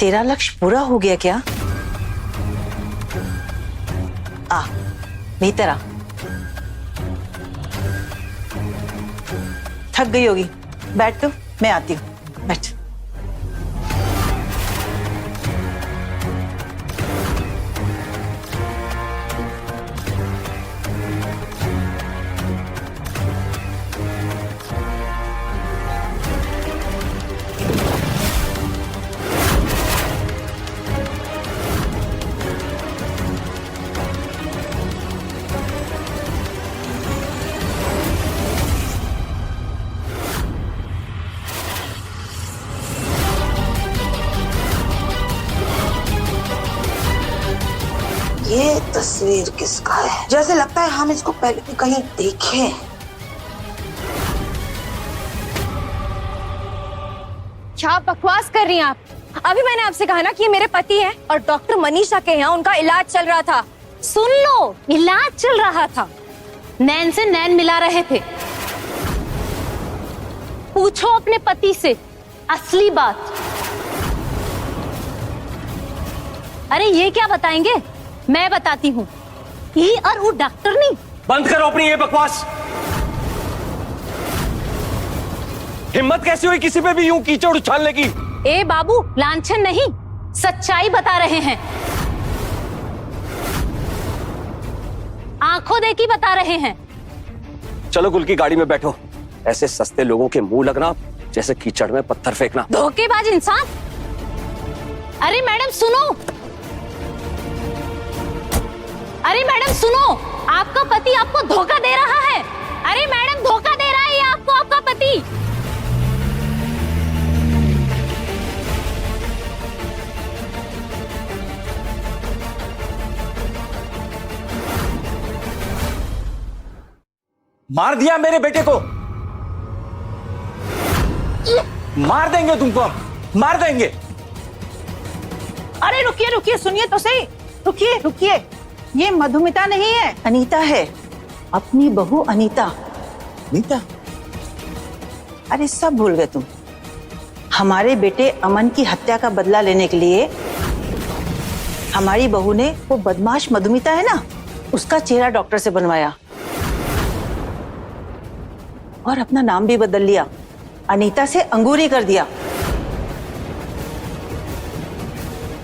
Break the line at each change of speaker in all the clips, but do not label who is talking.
तेरा लक्ष्य पूरा हो गया क्या? आ, भीतर आ। थक गई होगी, बैठ तू, मैं आती हूँ, बैठ। ये तस्वीर किसका है? जैसे लगता है हम इसको पहले भी कहीं देखे हैं।
क्या बकवास कर रही हैं आप? अभी मैंने आपसे कहा ना कि ये मेरे पति हैं और डॉक्टर मनीषा के यहाँ उनका इलाज चल रहा था। सुन लो, इलाज चल रहा था, नैन से नैन मिला रहे थे। पूछो अपने पति से असली बात। अरे ये क्या बताएंगे, मैं बताती हूँ। ये और वो डॉक्टर नहीं।
बंद करो अपनी ये बकवास। हिम्मत कैसी हुई किसी पे भी यूं कीचड़ उछालने की?
ए बाबू, लांछन नहीं, सच्चाई बता रहे हैं। आंखों देखी बता रहे हैं।
चलो गुल की गाड़ी में बैठो। ऐसे सस्ते लोगों के मुंह लगना जैसे कीचड़ में पत्थर फेंकना।
धोखेबाज इंसान। अरे मैडम सुनो, अरे मैडम सुनो, आपका पति आपको धोखा दे रहा है। अरे मैडम, धोखा दे रहा है ये आपको आपका पति।
मार दिया मेरे बेटे को, मार देंगे तुमको, मार देंगे।
अरे रुकिए रुकिए, सुनिए तो सही, रुकिए रुकिए, ये मधुमिता नहीं है,
अनीता है, अपनी बहू अनीता।
अनीता?
अरे सब भूल गए तुम। हमारे बेटे अमन की हत्या का बदला लेने के लिए हमारी बहू ने वो बदमाश मधुमिता है ना, उसका चेहरा डॉक्टर से बनवाया और अपना नाम भी बदल लिया, अनीता से अंगूरी कर दिया।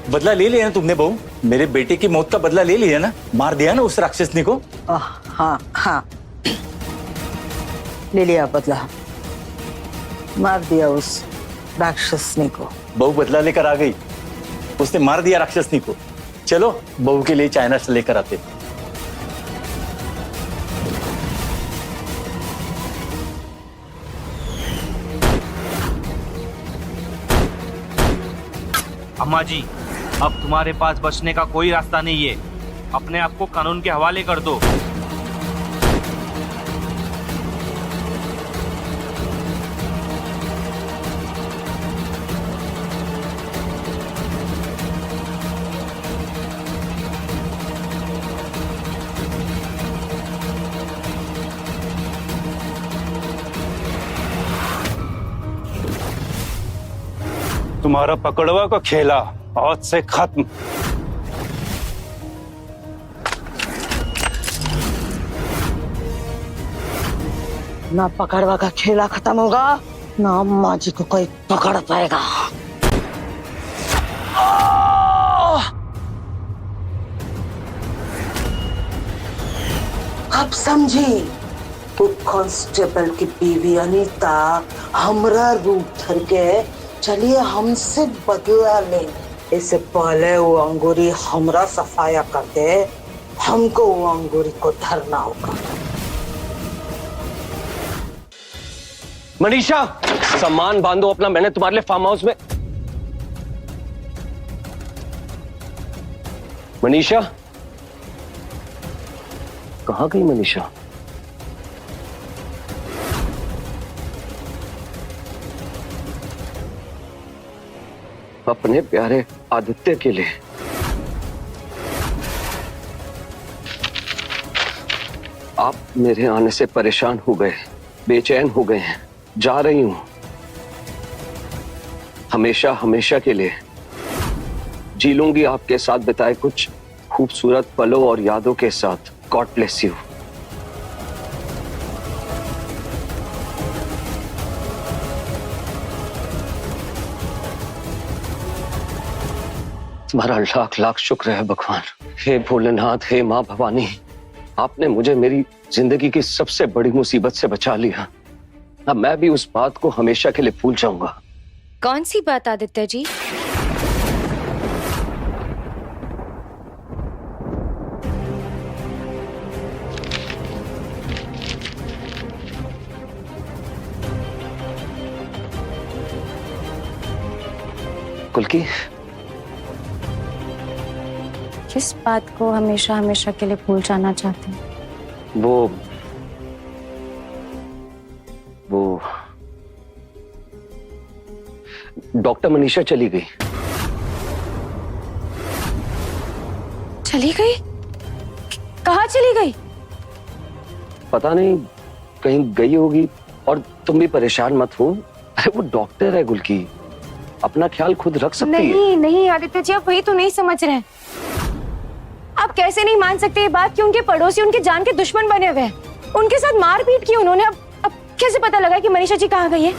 बदला ले लिया ना तुमने बहू, मेरे बेटे की मौत का बदला ले लिया ना, मार दिया ना उस राक्षसनी को।
हाँ हाँ, ले लिया बदला, मार दिया उस राक्षसनी को।
बहू बदला लेकर आ गई, उसने मार दिया राक्षसनी को। चलो बहू के लिए चाइना से लेकर आते।
अम्मा जी, अब तुम्हारे पास बचने का कोई रास्ता नहीं है। अपने आप को कानून के हवाले कर दो।
तुम्हारा पकड़वा का खेला आज से खत्म।
ना पकड़वा का खेला खत्म होगा, ना अम्मा जी को कोई पकड़ पाएगा। अब समझी, वो कांस्टेबल की बीवी अनीता हमरा रूप धर के चलिए हमसे बदला ले। इससे पहले वो अंगूरी हमरा सफाया कर दे, हमको वो अंगूरी को धरना होगा।
मनीषा, सामान बांधो अपना, मैंने तुम्हारे लिए फार्म हाउस में। मनीषा, कहाँ गई मनीषा? अपने प्यारे आदित्य के लिए आप मेरे आने से परेशान हो गए, बेचैन हो गए हैं। जा रही हूं हमेशा हमेशा के लिए। जी लूंगी आपके साथ बिताए कुछ खूबसूरत पलों और यादों के साथ। God bless you. तुम्हारा लाख लाख शुक्र है भगवान। हे भोलेनाथ, हे माँ भवानी, आपने मुझे मेरी जिंदगी की सबसे बड़ी मुसीबत से बचा लिया। अब मैं भी उस बात को हमेशा के लिए भूल जाऊंगा।
कौन सी बात आदित्य जी?
कुल्की,
किस बात को हमेशा हमेशा के लिए भूल जाना चाहते हैं?
वो डॉक्टर मनीषा चली गई।
चली गई? कहाँ चली गई?
पता नहीं, कहीं गई होगी। और तुम भी परेशान मत हो। अरे वो डॉक्टर है गुल्की, अपना ख्याल खुद रख सकती है।
नहीं नहीं आदित्य जी, आप वही तो नहीं समझ रहे हैं। आप कैसे नहीं मान सकते ये बात कि उनके पड़ोसी उनके जान के दुश्मन बने हुए हैं। उनके साथ मारपीट की उन्होंने। अब कैसे पता लगा कि मनीषा जी कहाँ गई है?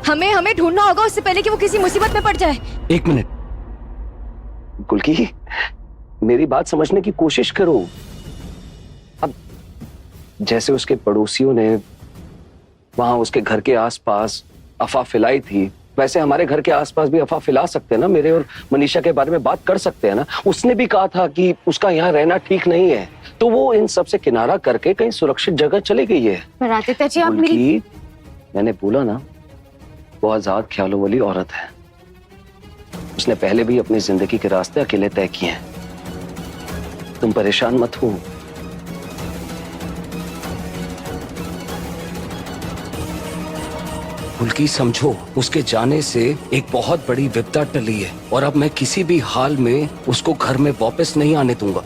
हमें ढूंढना होगा उससे पहले कि वो किसी मुसीबत में पड़ जाए।
एक मिनट गुल्की, मेरी बात समझने की कोशिश करो। अब जैसे उसके पड़ोसियों ने वहां उसके घर के आसपास अफवाह फैलाई थी, वैसे हमारे घर के आसपास भी अफवाह फैला सकते हैं ना। मेरे और मनीषा के बारे में बात कर सकते हैं ना। उसने भी कहा था कि उसका यहाँ रहना ठीक नहीं है, तो वो इन सब से किनारा करके कहीं सुरक्षित जगह चली गई है।
पर आदित्य जी, आप मेरी
गुल्की, मैंने बोला ना, वो आजाद ख्यालों वाली औरत है। उसने पहले भी अपनी जिंदगी के रास्ते अकेले तय किए हैं। तुम परेशान मत हो। गुल्की समझो, उसके जाने से एक बहुत बड़ी विपदा टली है और अब मैं किसी भी हाल में उसको घर में वापस नहीं आने दूंगा।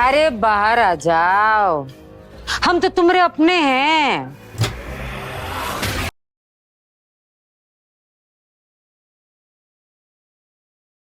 अरे बाहर आ जाओ, हम तो तुम्हारे अपने हैं।